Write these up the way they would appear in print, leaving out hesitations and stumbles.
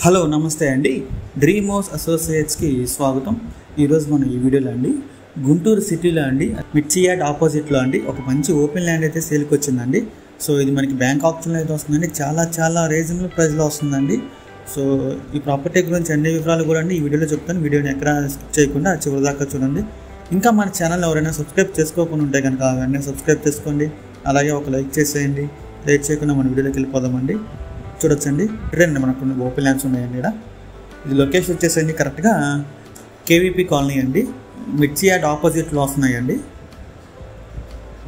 Hello నమస్తే అండి. Dream house అసోసియేట్స్కి స్వాగతం. ఈరోజు మనం ఈ వీడియోలో అండి గుంటూరు సిటీలో అండి మిర్చి యార్డ్ ఆపోజిట్లో అండి ఒక మంచి ఓపెన్ ల్యాండ్ అయితే సేల్కి వచ్చిందండి. సో ఇది మనకి బ్యాంక్ ఆప్షన్లో అయితే వస్తుందండి. చాలా రీజనబుల్ ప్రైస్లో వస్తుందండి. సో ఈ ప్రాపర్టీ గురించి అన్ని వివరాలు కూడా అండి ఈ వీడియోలో చెప్తాను. వీడియోని ఎక్కడ స్కిప్ చేయకుండా చివరి దాకా చూడండి. ఇంకా మన ఛానల్ ఎవరైనా సబ్స్క్రైబ్ చేసుకోకుండా ఉంటే కనుక వెంటనే సబ్స్క్రైబ్ చేసుకోండి. అలాగే ఒక లైక్ చేసేయండి. లైక్ చేయకుండా మన వీడియోలోకి వెళ్ళిపోదామండి. చూడొచ్చండి రండి, మనకు ఓపెన్ ల్యాండ్స్ ఉన్నాయండి. ఇక్కడ ఇది లొకేషన్ వచ్చేసండి కరెక్ట్గా కేవీపీ కాలనీ అండి. మిర్చి యార్డ్ ఆపోజిట్లో వస్తున్నాయండి.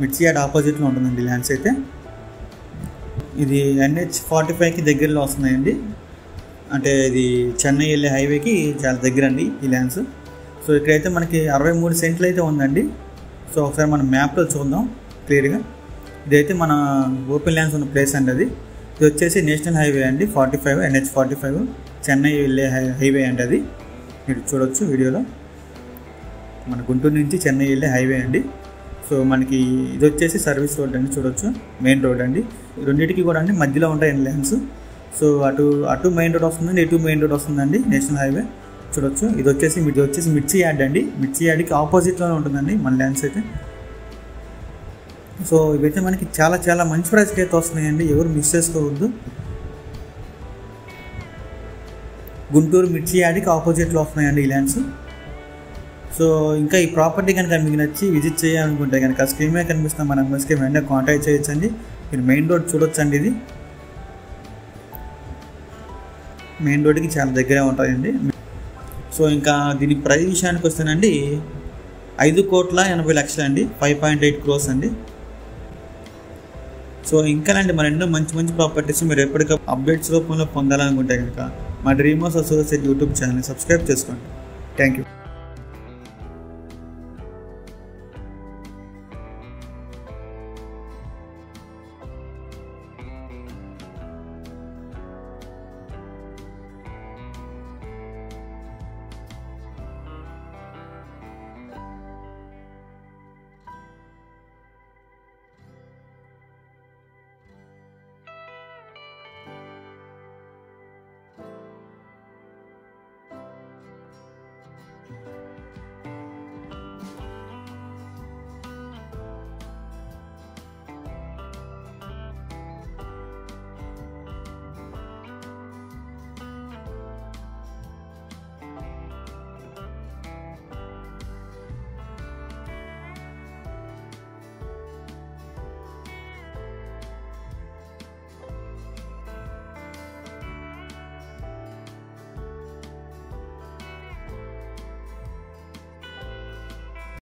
మిర్చి యార్డ్ ఆపోజిట్లో ఉంటుందండి ల్యాండ్స్ అయితే. ఇది NH45కి దగ్గరలో వస్తున్నాయండి. అంటే ఇది చెన్నై వెళ్ళే హైవేకి చాలా దగ్గర అండి ఈ ల్యాండ్స్. సో ఇక్కడైతే మనకి 63 సెంట్లు అయితే ఉందండి. సో ఒకసారి మనం మ్యాప్లో చూద్దాం క్లియర్గా. ఇదైతే మన ఓపెన్ ల్యాండ్స్ ఉన్న ప్లేస్ అండి. అది ఇది వచ్చేసి నేషనల్ హైవే అండి 45 NH45 చెన్నై వెళ్ళే హైవే అండి. అది మీరు చూడొచ్చు వీడియోలో. మన గుంటూరు నుంచి చెన్నై వెళ్ళే హైవే అండి. సో మనకి ఇది వచ్చేసి సర్వీస్ రోడ్ అండి. చూడొచ్చు మెయిన్ రోడ్ అండి. రెండింటికి కూడా అండి మధ్యలో ఉంటాయండి ల్యాండ్స్. సో అటు మెయిన్ రోడ్ వస్తుందండి, ఇటు మెయిన్ రోడ్ వస్తుందండి నేషనల్ హైవే. చూడొచ్చు ఇది వచ్చేసి మిర్చి యార్డ్ అండి. మిర్చి యార్డ్కి ఆపోజిట్లోనే ఉంటుందండి మన ల్యాండ్స్ అయితే. సో ఇవైతే మనకి చాలా మంచి ప్రైస్కి అయితే వస్తున్నాయండి. ఎవరు మిస్ చేసుకోవద్దు. గుంటూరు మిర్చి యార్డ్కి ఆపోజిట్లో వస్తున్నాయండి ఈ ల్యాండ్స్. సో ఇంకా ఈ ప్రాపర్టీ కనుక మీకు నచ్చి విజిట్ చేయాలనుకుంటే కనుక స్క్రీన్ మీద కనిపిస్తున్న మన నెంబర్స్కి వెంటనే కాంటాక్ట్ చేయొచ్చండి. మీరు మెయిన్ రోడ్ చూడొచ్చండి. ఇది మెయిన్ రోడ్కి చాలా దగ్గరే ఉంటాయండి. సో ఇంకా దీని ప్రైస్ విషయానికి వస్తేనండి 5,80,00,000 అండి. 5.8 crores అండి. సో ఇంకానండి మన ఎన్నో మంచి ప్రాపర్టీస్ మీరు ఎప్పటికప్పుడు అప్డేట్స్ రూపంలో పొందాలనుకుంటే కనుక మా డ్రీమ్ హౌస్ అసోసియేట్ యూట్యూబ్ ఛానల్ని సబ్స్క్రైబ్ చేసుకోండి. Thank you.